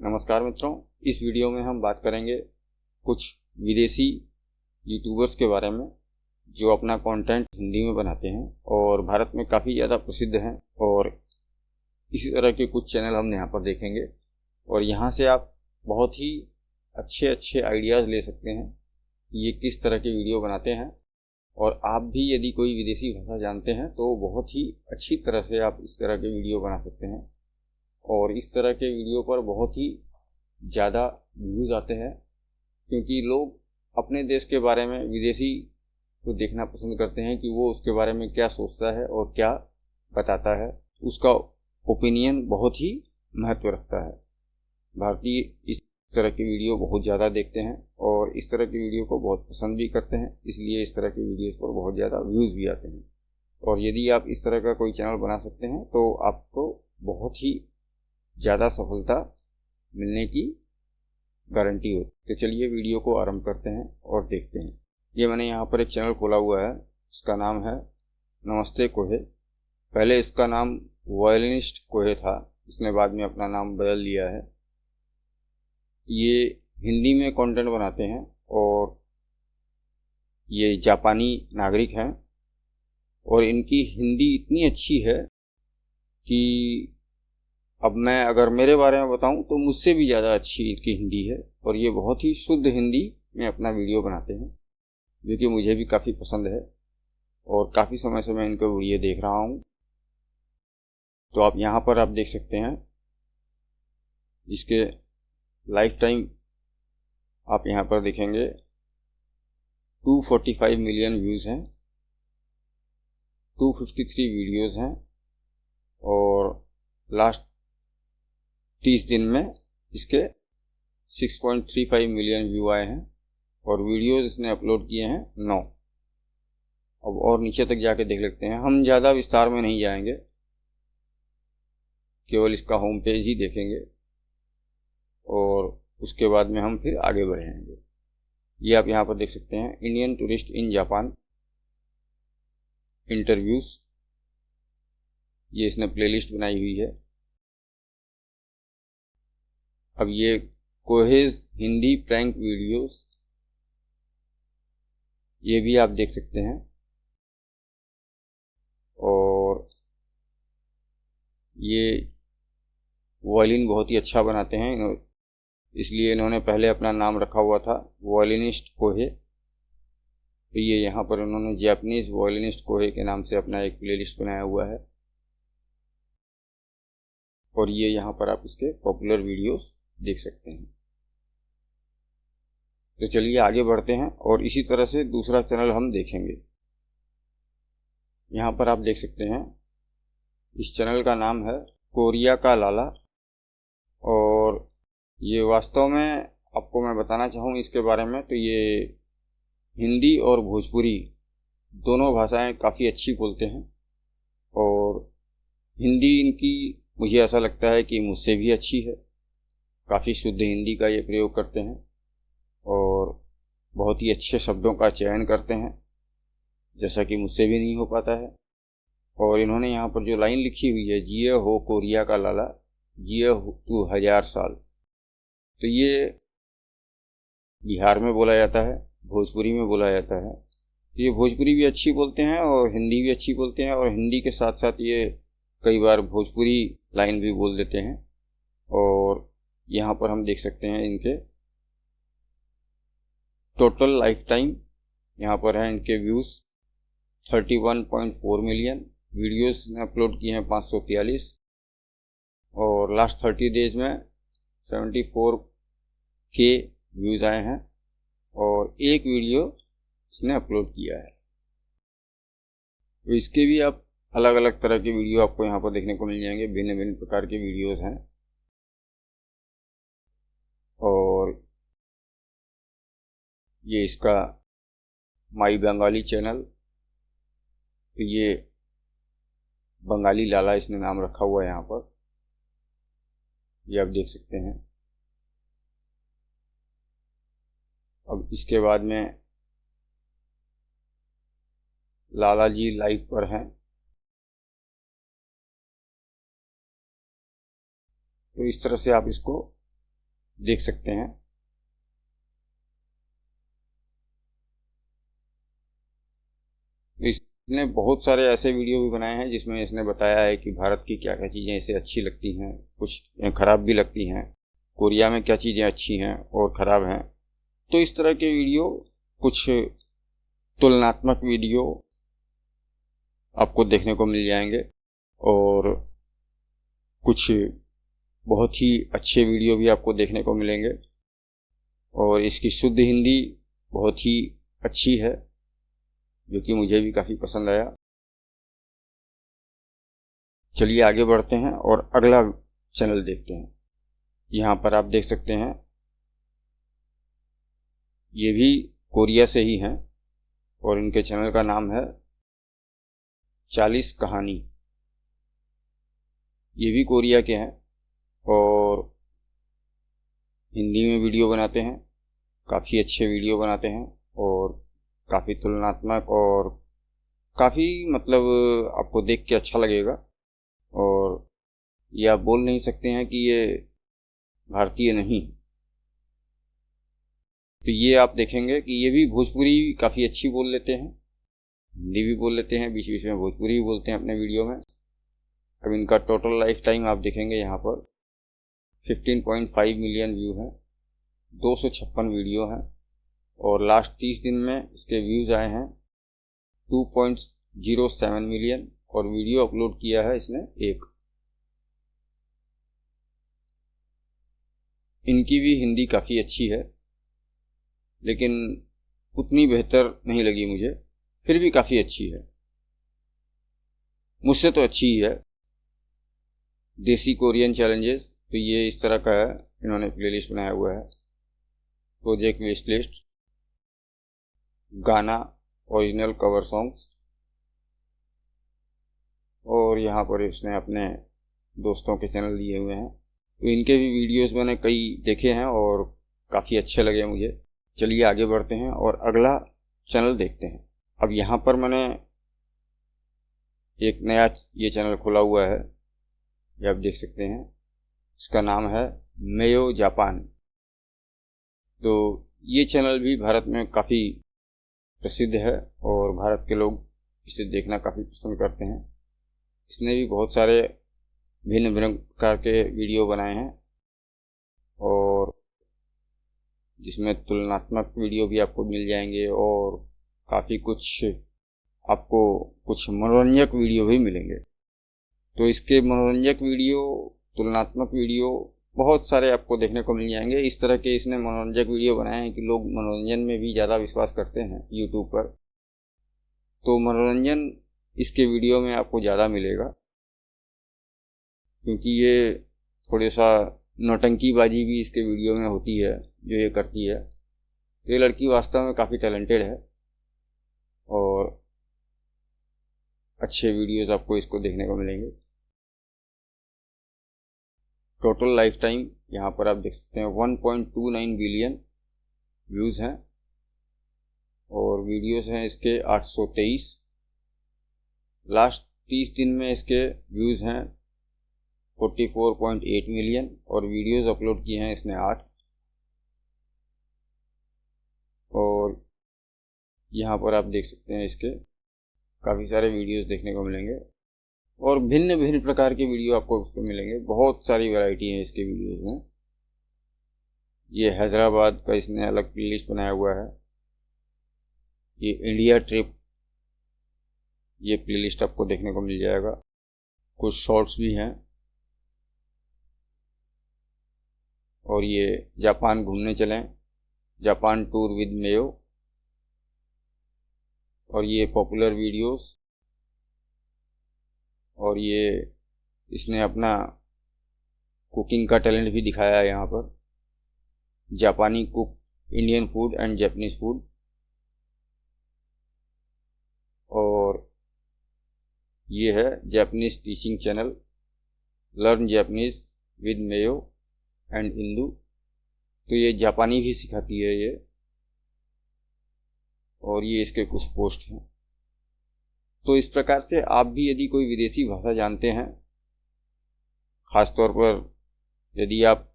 नमस्कार मित्रों, इस वीडियो में हम बात करेंगे कुछ विदेशी यूट्यूबर्स के बारे में जो अपना कंटेंट हिंदी में बनाते हैं और भारत में काफ़ी ज़्यादा प्रसिद्ध हैं। और इसी तरह के कुछ चैनल हम यहाँ पर देखेंगे और यहाँ से आप बहुत ही अच्छे आइडियाज़ ले सकते हैं कि ये किस तरह के वीडियो बनाते हैं। और आप भी यदि कोई विदेशी भाषा जानते हैं तो बहुत ही अच्छी तरह से आप इस तरह के वीडियो बना सकते हैं। और इस तरह के वीडियो पर बहुत ही ज़्यादा व्यूज़ आते हैं क्योंकि लोग अपने देश के बारे में विदेशी को देखना पसंद करते हैं कि वो उसके बारे में क्या सोचता है और क्या बताता है। उसका ओपिनियन बहुत ही महत्व रखता है। भारतीय इस तरह की वीडियो बहुत ज़्यादा देखते हैं और इस तरह की वीडियो को बहुत पसंद भी करते हैं, इसलिए इस तरह की वीडियोज़ पर बहुत ज़्यादा व्यूज़ भी आते हैं। और यदि आप इस तरह का कोई चैनल बना सकते हैं तो आपको बहुत ही ज़्यादा सफलता मिलने की गारंटी हो। तो चलिए वीडियो को आरंभ करते हैं और देखते हैं। ये मैंने यहाँ पर एक चैनल खोला हुआ है, इसका नाम है नमस्ते कोहे। पहले इसका नाम वायलिनिस्ट कोहे था, इसने बाद में अपना नाम बदल लिया है। ये हिंदी में कंटेंट बनाते हैं और ये जापानी नागरिक हैं और इनकी हिंदी इतनी अच्छी है कि अब मैं अगर मेरे बारे में बताऊं तो मुझसे भी ज़्यादा अच्छी इनकी हिंदी है। और ये बहुत ही शुद्ध हिंदी में अपना वीडियो बनाते हैं जो कि मुझे भी काफ़ी पसंद है और काफ़ी समय से मैं इनका वीडियो देख रहा हूं। तो आप यहाँ पर आप देख सकते हैं इसके लाइफ टाइम आप यहाँ पर देखेंगे 245 मिलियन व्यूज़ हैं, 253 वीडियोज़ हैं और लास्ट 30 दिन में इसके 6.35 मिलियन व्यू आए हैं और वीडियोज़ इसने अपलोड किए हैं 9। अब और नीचे तक जाके देख लेते हैं। हम ज़्यादा विस्तार में नहीं जाएंगे, केवल इसका होम पेज ही देखेंगे और उसके बाद में हम फिर आगे बढ़ेंगे। ये आप यहाँ पर देख सकते हैं, Indian tourist in Japan interviews, ये इसने प्लेलिस्ट बनाई हुई है। अब ये कोहेज हिंदी प्रैंक वीडियोस, ये भी आप देख सकते हैं। और ये वायलिन बहुत ही अच्छा बनाते हैं, इसलिए इन्होंने पहले अपना नाम रखा हुआ था वायलिनिस्ट कोहे। तो ये यहाँ पर उन्होंने जापानीज वायलिनिस्ट कोहे के नाम से अपना एक प्लेलिस्ट बनाया हुआ है और ये यहाँ पर आप इसके पॉपुलर वीडियोस देख सकते हैं। तो चलिए आगे बढ़ते हैं और इसी तरह से दूसरा चैनल हम देखेंगे। यहाँ पर आप देख सकते हैं, इस चैनल का नाम है कोरिया का लाला। और ये वास्तव में आपको मैं बताना चाहूँ इसके बारे में, तो ये हिंदी और भोजपुरी दोनों भाषाएं काफ़ी अच्छी बोलते हैं और हिंदी इनकी मुझे ऐसा लगता है कि मुझसे भी अच्छी है। काफ़ी शुद्ध हिंदी का ये प्रयोग करते हैं और बहुत ही अच्छे शब्दों का चयन करते हैं, जैसा कि मुझसे भी नहीं हो पाता है। और इन्होंने यहाँ पर जो लाइन लिखी हुई है, जिए हो कोरिया का लाला, जिए हो तू 1000 साल, तो ये बिहार में बोला जाता है, भोजपुरी में बोला जाता है। ये भोजपुरी भी अच्छी बोलते हैं और हिंदी भी अच्छी बोलते हैं और हिंदी के साथ साथ ये कई बार भोजपुरी लाइन भी बोल देते हैं। और यहाँ पर हम देख सकते हैं इनके टोटल लाइफ टाइम, यहाँ पर है इनके व्यूज़ 31.4 मिलियन, वीडियोस ने अपलोड किए हैं 543 और लास्ट 30 डेज में 74K व्यूज़ आए हैं और एक वीडियो इसने अपलोड किया है। तो इसके भी आप अलग अलग तरह के वीडियो आपको यहाँ पर देखने को मिल जाएंगे, भिन्न भिन्न प्रकार के वीडियोस हैं। और ये इसका माई बंगाली चैनल, तो ये बंगाली लाला इसने नाम रखा हुआ है यहाँ पर, ये आप देख सकते हैं। अब इसके बाद में लाला जी लाइव पर हैं, तो इस तरह से आप इसको देख सकते हैं। इसने बहुत सारे ऐसे वीडियो भी बनाए हैं जिसमें इसने बताया है कि भारत की क्या क्या चीज़ें इसे अच्छी लगती हैं, कुछ ख़राब भी लगती हैं, कोरिया में क्या चीज़ें अच्छी हैं और ख़राब हैं। तो इस तरह के वीडियो, कुछ तुलनात्मक वीडियो आपको देखने को मिल जाएंगे और कुछ बहुत ही अच्छे वीडियो भी आपको देखने को मिलेंगे। और इसकी शुद्ध हिंदी बहुत ही अच्छी है, जो कि मुझे भी काफ़ी पसंद आया। चलिए आगे बढ़ते हैं और अगला चैनल देखते हैं। यहाँ पर आप देख सकते हैं, ये भी कोरिया से ही हैं और इनके चैनल का नाम है 40 कहानी। ये भी कोरिया के हैं और हिंदी में वीडियो बनाते हैं, काफ़ी अच्छे वीडियो बनाते हैं और काफ़ी तुलनात्मक और काफ़ी मतलब आपको देख के अच्छा लगेगा। और ये आप बोल नहीं सकते हैं कि ये भारतीय नहीं। तो ये आप देखेंगे कि ये भी भोजपुरी काफ़ी अच्छी बोल लेते हैं, हिंदी भी बोल लेते हैं, बीच बीच में भोजपुरी भी बोलते हैं अपने वीडियो में। अब इनका टोटल लाइफ टाइम आप देखेंगे, यहाँ पर 15.5 मिलियन व्यू हैं, 256 वीडियो हैं और लास्ट 30 दिन में इसके व्यूज़ आए हैं 2.07 मिलियन और वीडियो अपलोड किया है इसने एक। इनकी भी हिंदी काफ़ी अच्छी है, लेकिन उतनी बेहतर नहीं लगी मुझे, फिर भी काफ़ी अच्छी है, मुझसे तो अच्छी ही है। देसी कोरियन चैलेंजेस, तो ये इस तरह का है, इन्होंने प्लेलिस्ट बनाया हुआ है। प्रोजेक्ट विश लिस्ट, गाना, ओरिजिनल कवर सॉन्ग्स, और यहाँ पर इसने अपने दोस्तों के चैनल दिए हुए हैं। तो इनके भी वीडियोस मैंने कई देखे हैं और काफ़ी अच्छे लगे मुझे। चलिए आगे बढ़ते हैं और अगला चैनल देखते हैं। अब यहाँ पर मैंने एक नया ये चैनल खोला हुआ है, ये आप देख सकते हैं, इसका नाम है मेयो जापान। तो ये चैनल भी भारत में काफ़ी प्रसिद्ध है और भारत के लोग इसे देखना काफ़ी पसंद करते हैं। इसने भी बहुत सारे भिन्न भिन्न प्रकार के वीडियो बनाए हैं और जिसमें तुलनात्मक वीडियो भी आपको मिल जाएंगे और काफ़ी कुछ आपको कुछ मनोरंजक वीडियो भी मिलेंगे। तो इसके मनोरंजक वीडियो, तुलनात्मक वीडियो बहुत सारे आपको देखने को मिल जाएंगे। इस तरह के इसने मनोरंजक वीडियो बनाए हैं कि लोग मनोरंजन में भी ज़्यादा विश्वास करते हैं यूट्यूब पर। तो मनोरंजन इसके वीडियो में आपको ज़्यादा मिलेगा, क्योंकि ये थोड़े सा नौटंकीबाजी भी इसके वीडियो में होती है जो ये करती है। तो ये लड़की वास्तव में काफ़ी टैलेंटेड है और अच्छे वीडियोस आपको इसको देखने को मिलेंगे। टोटल लाइफ टाइम यहाँ पर आप देख सकते हैं 1.29 बिलियन व्यूज़ हैं और वीडियोस हैं इसके 823। लास्ट 30 दिन में इसके व्यूज़ हैं 44.8 मिलियन और वीडियोस अपलोड किए हैं इसने 8। और यहाँ पर आप देख सकते हैं इसके काफ़ी सारे वीडियोस देखने को मिलेंगे और भिन्न भिन्न प्रकार के वीडियो आपको उसको मिलेंगे। बहुत सारी वैरायटी है इसके वीडियोस में। ये हैदराबाद का इसने अलग प्लेलिस्ट बनाया हुआ है। ये इंडिया ट्रिप, ये प्लेलिस्ट आपको देखने को मिल जाएगा। कुछ शॉर्ट्स भी हैं और ये जापान घूमने चलें, जापान टूर विद मेयो, और ये पॉपुलर वीडियोस, और ये इसने अपना कुकिंग का टैलेंट भी दिखाया है यहाँ पर। जापानी cook, Indian food and Japanese food. और ये है Japanese teaching channel, learn Japanese with Mayo and Indu. तो ये जापानी भी सिखाती है ये, और ये इसके कुछ पोस्ट हैं। तो इस प्रकार से आप भी यदि कोई विदेशी भाषा जानते हैं, ख़ास तौर पर यदि आप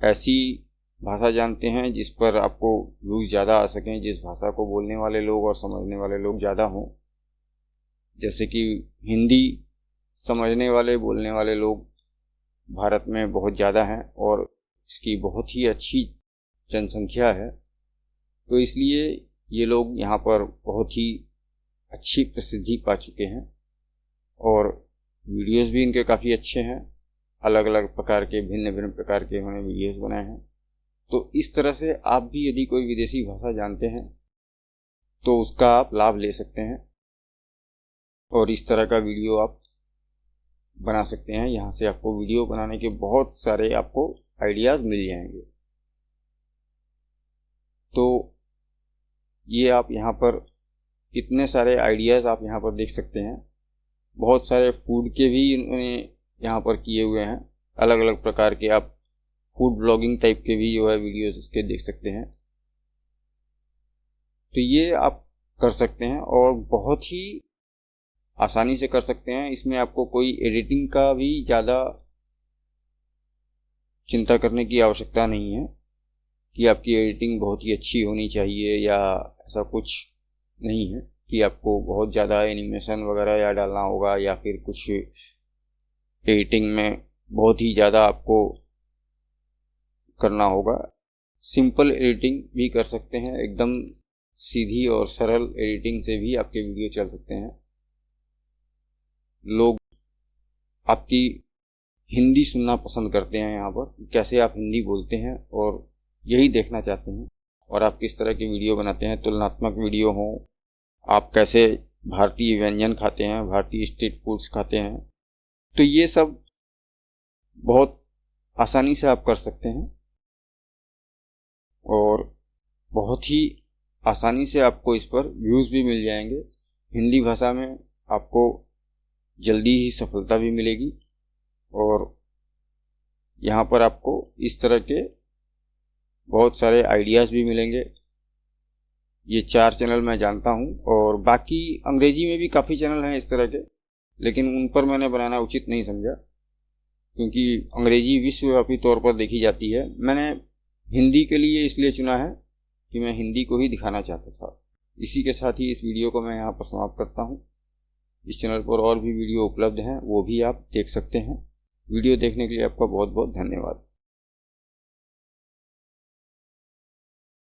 ऐसी भाषा जानते हैं जिस पर आपको व्यूज़ ज़्यादा आ सकें, जिस भाषा को बोलने वाले लोग और समझने वाले लोग ज़्यादा हों। जैसे कि हिंदी समझने वाले बोलने वाले लोग भारत में बहुत ज़्यादा हैं और इसकी बहुत ही अच्छी जनसंख्या है, तो इसलिए ये लोग यहाँ पर बहुत ही अच्छी प्रसिद्धि पा चुके हैं और वीडियोस भी इनके काफ़ी अच्छे हैं। अलग अलग प्रकार के भिन्न भिन्न प्रकार के उन्होंने वीडियोस बनाए हैं। तो इस तरह से आप भी यदि कोई विदेशी भाषा जानते हैं तो उसका आप लाभ ले सकते हैं और इस तरह का वीडियो आप बना सकते हैं। यहाँ से आपको वीडियो बनाने के बहुत सारे आपको आइडियाज़ मिल जाएंगे। तो ये आप यहाँ पर इतने सारे आइडियाज़ आप यहाँ पर देख सकते हैं। बहुत सारे फूड के भी इन्होंने यहाँ पर किए हुए हैं। अलग अलग प्रकार के आप फूड ब्लॉगिंग टाइप के भी जो है वीडियोस इसके देख सकते हैं। तो ये आप कर सकते हैं और बहुत ही आसानी से कर सकते हैं। इसमें आपको कोई एडिटिंग का भी ज़्यादा चिंता करने की आवश्यकता नहीं है कि आपकी एडिटिंग बहुत ही अच्छी होनी चाहिए या ऐसा कुछ नहीं है कि आपको बहुत ज़्यादा एनिमेशन वगैरह या डालना होगा या फिर कुछ एडिटिंग में बहुत ही ज़्यादा आपको करना होगा। सिंपल एडिटिंग भी कर सकते हैं, एकदम सीधी और सरल एडिटिंग से भी आपके वीडियो चल सकते हैं। लोग आपकी हिंदी सुनना पसंद करते हैं यहाँ पर, कैसे आप हिंदी बोलते हैं और यही देखना चाहते हैं। और आप किस तरह की वीडियो बनाते हैं, तुलनात्मक वीडियो हो, आप कैसे भारतीय व्यंजन खाते हैं, भारतीय स्ट्रीट फूड्स खाते हैं, तो ये सब बहुत आसानी से आप कर सकते हैं और बहुत ही आसानी से आपको इस पर व्यूज़ भी मिल जाएंगे। हिंदी भाषा में आपको जल्दी ही सफलता भी मिलेगी और यहाँ पर आपको इस तरह के बहुत सारे आइडियाज़ भी मिलेंगे। ये 4 चैनल मैं जानता हूँ और बाकी अंग्रेजी में भी काफ़ी चैनल हैं इस तरह के, लेकिन उन पर मैंने बनाना उचित नहीं समझा क्योंकि अंग्रेजी विश्वव्यापी तौर पर देखी जाती है। मैंने हिंदी के लिए इसलिए चुना है कि मैं हिंदी को ही दिखाना चाहता था। इसी के साथ ही इस वीडियो को मैं यहाँ पर समाप्त करता हूँ। इस चैनल पर और भी वीडियो उपलब्ध हैं, वो भी आप देख सकते हैं। वीडियो देखने के लिए आपका बहुत बहुत धन्यवाद।